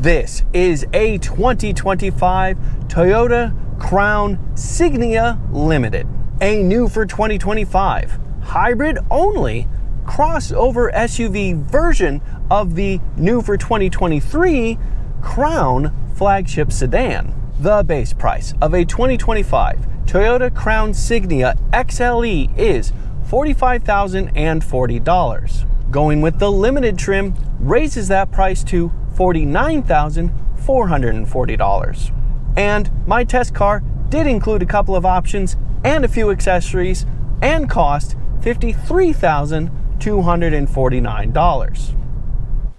This is a 2025 Toyota Crown Signia Limited, a new for 2025 hybrid-only crossover SUV version of the new for 2023 Crown flagship sedan. The base price of a 2025 Toyota Crown Signia XLE is $45,040. Going with the limited trim raises that price to $49,440. And my test car did include a couple of options and a few accessories and cost $53,249.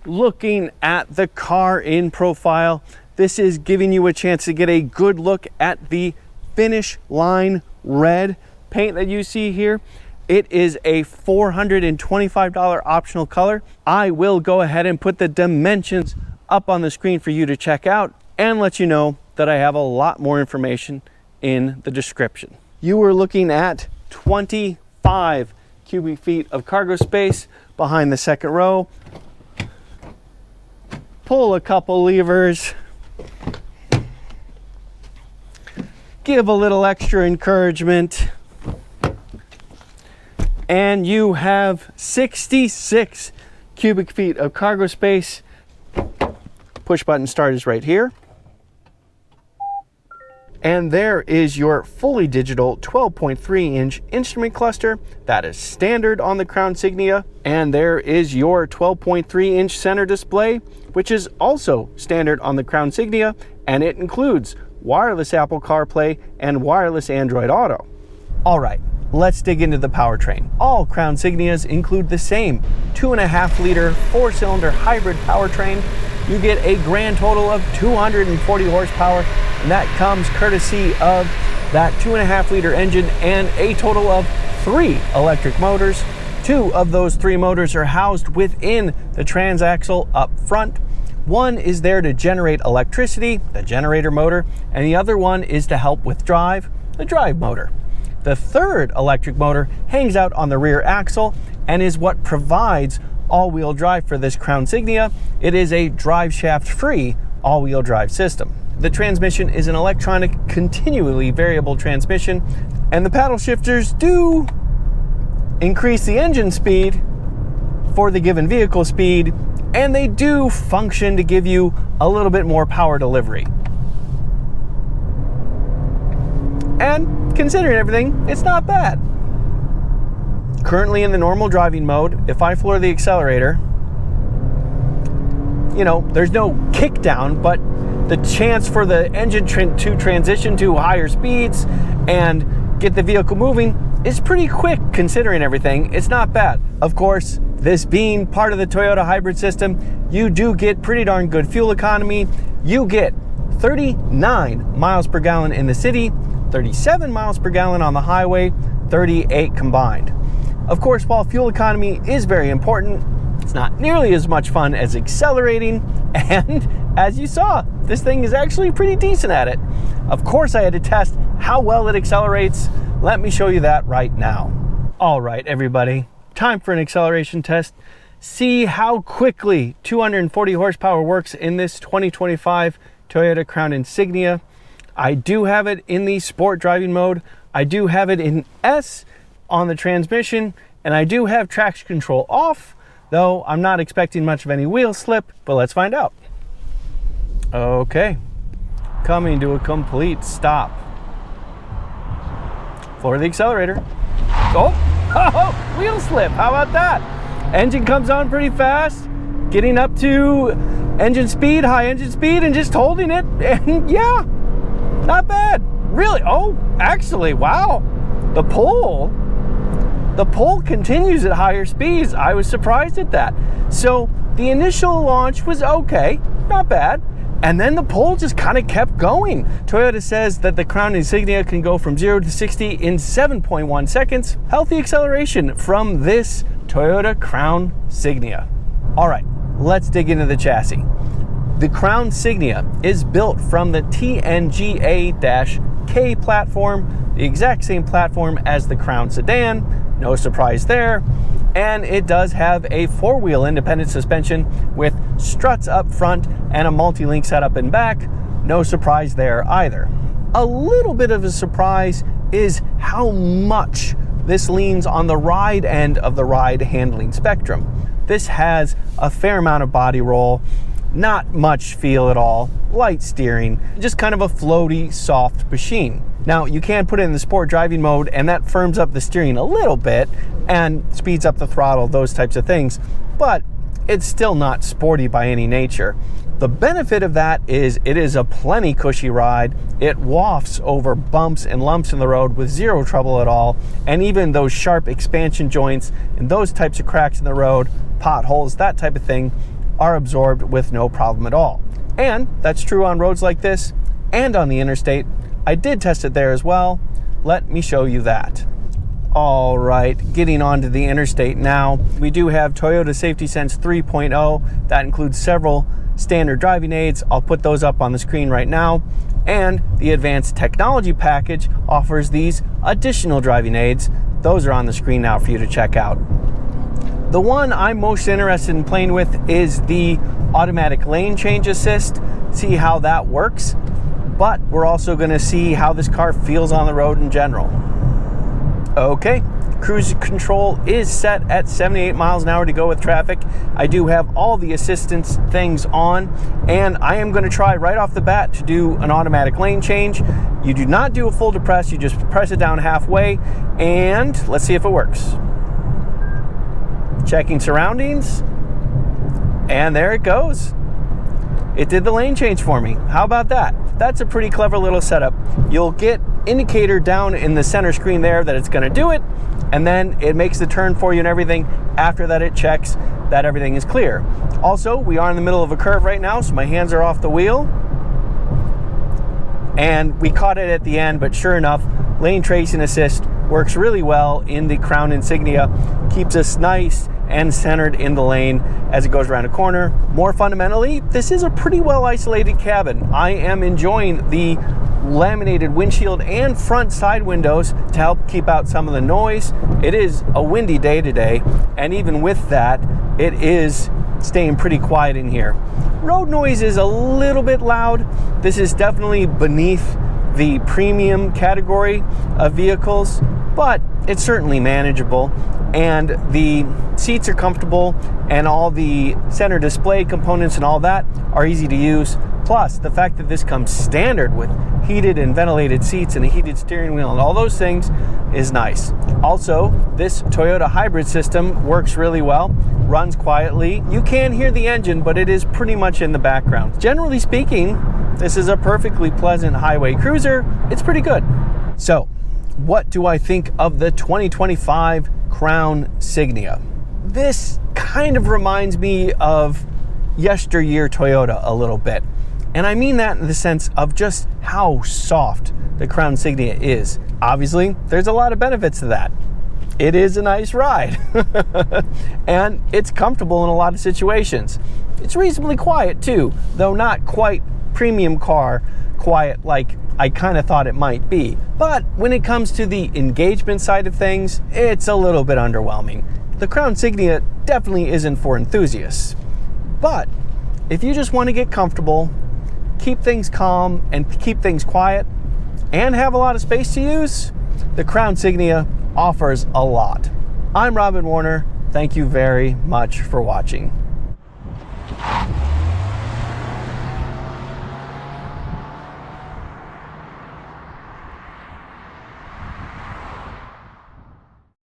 Looking at the car in profile, this is giving you a chance to get a good look at the finish line red paint that you see here. It is a $425 optional color. I will go ahead and put the dimensions up on the screen for you to check out and let you know that I have a lot more information in the description. You are looking at 25 cubic feet of cargo space behind the second row. Pull a couple levers. Give a little extra encouragement. And you have 66 cubic feet of cargo space. Push button start is right here. And there is your fully digital 12.3-inch instrument cluster that is standard on the Crown Signia. And there is your 12.3-inch center display, which is also standard on the Crown Signia, and it includes wireless Apple CarPlay and wireless Android Auto. All right, let's dig into the powertrain. All Crown Signias include the same 2.5-liter 4-cylinder hybrid powertrain. You get a grand total of 240 horsepower, and that comes courtesy of that 2.5-liter engine and a total of 3 electric motors. 2 of those 3 motors are housed within the transaxle up front. One is there to generate electricity, the generator motor, and the other one is to help with drive, the drive motor. The third electric motor hangs out on the rear axle and is what provides all-wheel drive for this Crown Signia. It is a drive shaft-free all-wheel drive system. The transmission is an electronic, continually variable transmission, and the paddle shifters do increase the engine speed for the given vehicle speed, and they do function to give you a little bit more power delivery. And considering everything, it's not bad. Currently in the normal driving mode, if I floor the accelerator, you know, there's no kick down, but the chance for the engine to transition to higher speeds and get the vehicle moving is pretty quick considering everything. It's not bad. Of course, this being part of the Toyota hybrid system, you do get pretty darn good fuel economy. You get 39 miles per gallon in the city, 37 miles per gallon on the highway, 38 combined. Of course, while fuel economy is very important, it's not nearly as much fun as accelerating, and as you saw, this thing is actually pretty decent at it. Of course, I had to test how well it accelerates. Let me show you that right now. All right, everybody, time for an acceleration test. See how quickly 240 horsepower works in this 2025 Toyota Crown Insignia. I do have it in the sport driving mode. I do have it in S on the transmission, and I do have traction control off, though I'm not expecting much of any wheel slip, but let's find out. Okay, coming to a complete stop. Floor the accelerator. Oh, wheel slip, how about that? Engine comes on pretty fast, getting up to engine speed, high engine speed, and just holding it, and yeah, not bad. Really, oh, actually, wow. The pull continues at higher speeds. I was surprised at that. So the initial launch was okay, not bad. And then the pull just kind of kept going. Toyota says that the Crown Insignia can go from 0 to 60 in 7.1 seconds. Healthy acceleration from this Toyota Crown Signia. All right, let's dig into the chassis. The Crown Signia is built from the TNGA-K platform, the exact same platform as the Crown Sedan. No surprise there. and it does have a 4-wheel independent suspension with struts up front and a multi-link setup in back. No surprise there either. A little bit of a surprise is how much this leans on the ride end of the ride handling spectrum. This has a fair amount of body roll, not much feel at all, light steering, just kind of a floaty, soft machine. Now, you can put it in the sport driving mode, and that firms up the steering a little bit and speeds up the throttle, those types of things, but it's still not sporty by any nature. The benefit of that is it is a plenty cushy ride. It wafts over bumps and lumps in the road with zero trouble at all, and even those sharp expansion joints and those types of cracks in the road, potholes, that type of thing, are absorbed with no problem at all. And that's true on roads like this and on the interstate. I did test it there as well. Let me show you that. All right, getting onto the interstate now. We do have Toyota Safety Sense 3.0. That includes several standard driving aids. I'll put those up on the screen right now. And the Advanced Technology Package offers these additional driving aids. Those are on the screen now for you to check out. The one I'm most interested in playing with is the automatic lane change assist, see how that works. But we're also going to see how this car feels on the road in general. Okay, cruise control is set at 78 miles an hour to go with traffic. I do have all the assistance things on, and I am going to try right off the bat to do an automatic lane change. You do not do a full depress, you just press it down halfway, and let's see if it works. Checking surroundings, and there it goes. It did the lane change for me. How about that? That's a pretty clever little setup. You'll get indicator down in the center screen there that it's going to do it, and then it makes the turn for you and everything. After that, it checks that everything is clear. Also, we are in the middle of a curve right now, so my hands are off the wheel. And we caught it at the end, but sure enough, lane tracing assist works really well in the Crown Insignia. Keeps us nice and centered in the lane as it goes around a corner. More fundamentally, this is a pretty well isolated cabin. I am enjoying the laminated windshield and front side windows to help keep out some of the noise. It is a windy day today, and even with that, it is staying pretty quiet in here. Road noise is a little bit loud. This is definitely beneath the premium category of vehicles, but it's certainly manageable, and the seats are comfortable, and all the center display components and all that are easy to use. Plus, the fact that this comes standard with heated and ventilated seats and a heated steering wheel and all those things is nice. Also, this Toyota hybrid system works really well, runs quietly. You can hear the engine, but it is pretty much in the background. Generally speaking, this is a perfectly pleasant highway cruiser. It's pretty good. So, what do I think of the 2025 Crown Signia? This kind of reminds me of yesteryear Toyota a little bit. And I mean that in the sense of just how soft the Crown Signia is. Obviously, there's a lot of benefits to that. It is a nice ride. And it's comfortable in a lot of situations. It's reasonably quiet too, though not quite premium car quiet like I kind of thought it might be. But when it comes to the engagement side of things, it's a little bit underwhelming. The Crown Signia definitely isn't for enthusiasts. But if you just want to get comfortable, keep things calm and keep things quiet, and have a lot of space to use, the Crown Signia offers a lot. I'm Robin Warner. Thank you very much for watching.